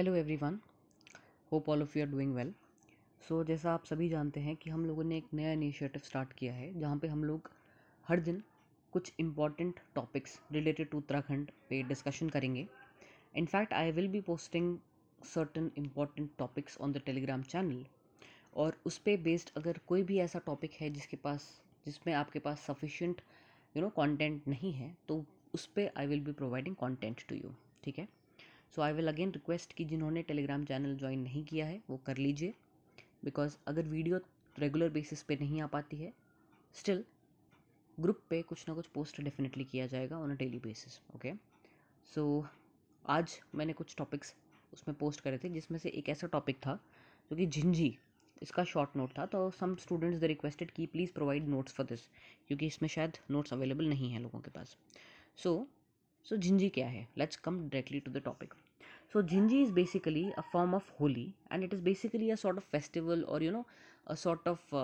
Hello everyone, hope all of you are doing well. So जैसा आप सभी जानते हैं कि हम लोगों ने एक नया इनिशिएटिव स्टार्ट किया है जहाँ पे हम लोग हर दिन कुछ important topics related to Uttarakhand पे डिस्कशन करेंगे। In fact I will be posting certain important topics on the Telegram channel, और उस पे बेस्ड अगर कोई भी ऐसा टॉपिक है जिसमें आपके पास सफिशिएंट कंटेंट नहीं है, तो उस पे I will be providing content to you. ठीक है। So I will again request कि जिन्होंने टेलीग्राम चैनल ज्वाइन नहीं किया है वो कर लीजिए, बिकॉज अगर वीडियो रेगुलर बेसिस पे नहीं आ पाती है, स्टिल ग्रुप पे कुछ ना कुछ पोस्ट डेफिनेटली किया जाएगा on a daily basis. Okay. So आज मैंने कुछ टॉपिक्स उसमें पोस्ट करे थे, जिसमें से एक ऐसा टॉपिक था जो कि झिंझी, इसका शॉर्ट नोट था। तो सम स्टूडेंट्स दे रिक्वेस्टेड कि please provide notes for this, क्योंकि इसमें शायद नोट्स अवेलेबल नहीं हैं लोगों के पास। सो झिंझी क्या है? Let's come directly to the topic. So Jinji is basically a form of Holi, and it is basically a sort of festival or a sort of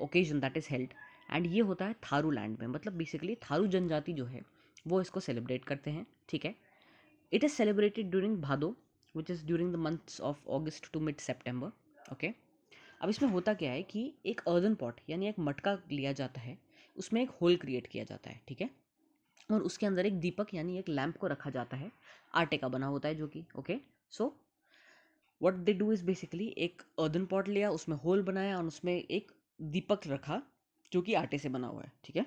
occasion that is held. And ये होता है Tharu land में, मतलब basically Tharu जनजाति जो है वो इसको सेलिब्रेट करते हैं। ठीक है। It is celebrated during Bhado, which is during the months of August to mid September. Okay. अब इसमें होता क्या है कि एक अर्दन पॉट यानी एक मटका लिया जाता है, उसमें एक होल क्रिएट किया जाता है। ठीक है। और उसके अंदर एक दीपक यानी एक लैंप को रखा जाता है, आटे का बना होता है जो कि okay. So what they do is basically एक अर्दन पॉट लिया, उसमें होल बनाया और उसमें एक दीपक रखा जो कि आटे से बना हुआ है। ठीक है।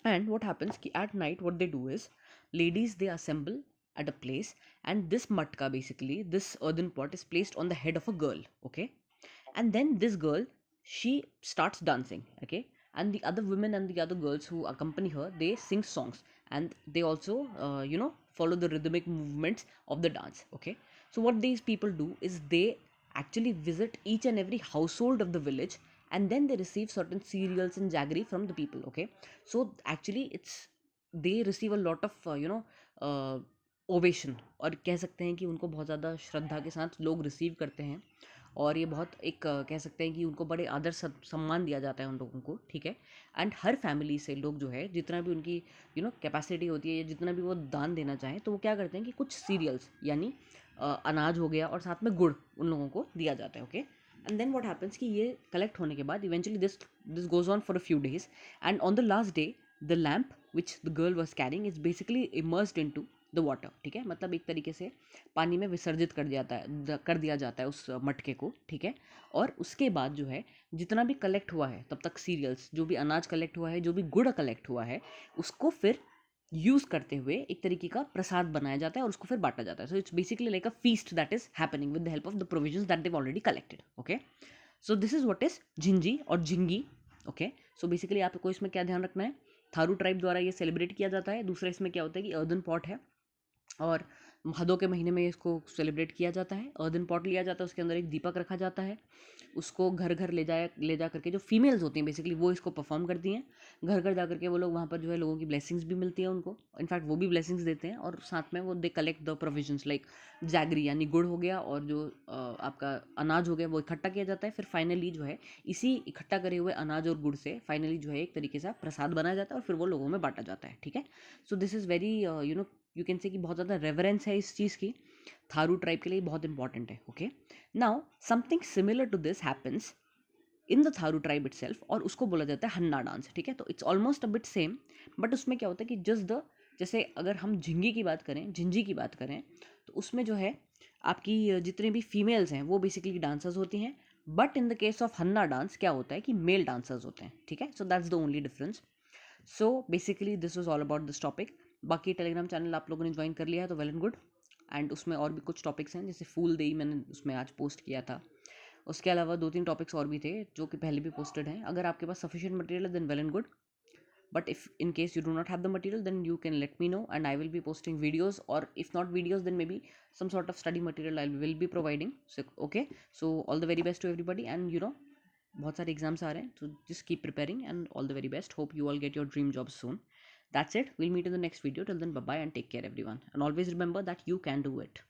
एंड व्हाट हैपन्स कि at night what they do is ladies they assemble at a place, and this matka, basically this earthen pot, is placed on the head of a girl. Okay. And then this girl, she starts dancing. Okay. And the other women and the other girls who accompany her, they sing songs, and they also follow the rhythmic movements of the dance. Okay. So what these people do is they actually visit each and every household of the village, and then they receive certain cereals and jaggery from the people. Okay. So actually it's they receive a lot of ovation, और कह सकते हैं कि उनको बहुत ज़्यादा श्रद्धा के साथ लोग रिसीव करते हैं, और ये बहुत एक कह सकते हैं कि उनको बड़े आदर सम्मान दिया जाता है उन लोगों को। ठीक है। एंड हर फैमिली से लोग जो है जितना भी उनकी कैपेसिटी होती है या जितना भी वो दान देना चाहें, तो वो क्या करते हैं कि कुछ सीरियल्स यानी अनाज हो गया और साथ में गुड़ उन लोगों को दिया जाता है। Okay. And then what happens कि ये कलेक्ट होने के बाद eventually this goes on for a few days, and on the last day the lamp which the girl was carrying is basically immersed into the water. ठीक है। मतलब एक तरीके से पानी में विसर्जित कर दिया जाता है उस मटके को। ठीक है। और उसके बाद जो है जितना भी कलेक्ट हुआ है तब तक सीरियल्स, जो भी अनाज कलेक्ट हुआ है, जो भी गुड़ कलेक्ट हुआ है, उसको फिर यूज़ करते हुए एक तरीके का प्रसाद बनाया जाता है और उसको फिर बांटा जाता है। So it's basically like a feast that is happening with the help of the provisions that they've already collected. Okay. So this is what is झिंझी और झिंगी। ओके। सो बेसिकली आपको इसमें क्या ध्यान रखना है, थारू ट्राइब द्वारा ये सेलिब्रेट किया जाता है। दूसरा इसमें क्या होता है कि अर्दन पॉट है, और भादों के महीने में इसको सेलिब्रेट किया जाता है। अर्दन पॉट लिया जाता है, उसके अंदर एक दीपक रखा जाता है, उसको घर घर ले जा करके जो फीमेल्स होती हैं बेसिकली वो इसको परफॉर्म करती हैं। घर घर जा करके वो लोग वहाँ पर जो है लोगों की ब्लेसिंग्स भी मिलती है उनको, इनफैक्ट वो भी ब्लेसिंग्स देते हैं, और साथ में वो they collect the provisions like jaggery यानी गुड़ हो गया, और जो आपका अनाज हो गया वो इकट्ठा किया जाता है। फिर फाइनली जो है इसी इकट्ठा करे हुए अनाज और गुड़ से फाइनली जो है एक तरीके से प्रसाद बनाया जाता है और फिर वो लोगों में बांटा जाता है। ठीक है। So this is very you can say कि बहुत ज़्यादा रेवरेंस है इस चीज़ की, थारू ट्राइब के लिए बहुत इंपॉर्टेंट है। Okay. Now something similar to this happens in the Tharu tribe itself, और उसको बोला जाता है हन्ना डांस। ठीक है। तो it's almost a bit same, but उसमें क्या होता है कि जैसे अगर हम झिंगी की बात करें, झिंझी की बात करें, तो उसमें जो है आपकी जितने भी फीमेल्स हैं वो बेसिकली डांसर्स होती हैं, but in the case of Hanna dance क्या होता है कि मेल डांसर्स होते हैं। ठीक है। So that's the only difference. So basically this was all about this topic. बाकी टेलीग्राम चैनल आप लोगों ने ज्वाइन कर लिया है तो वेल एंड गुड, एंड उसमें और भी कुछ टॉपिक्स हैं, जैसे फूल देई मैंने उसमें आज पोस्ट किया था। उसके अलावा 2-3 टॉपिक्स और भी थे जो कि पहले भी पोस्टेड हैं। अगर आपके पास सफिशिएंट मटेरियल है then well and good, but if in case you do not have the material, then you can let me know and I will be posting videos, or if not videos then maybe some sort of study material I will be providing. So okay, so all the very best to everybody, and बहुत सारे exams आ रहे हैं, so just keep preparing and all the very best. Hope you all get your dream jobs soon. That's it, we'll meet in the next video. Till then, bye bye and take care everyone, and always remember that you can do it.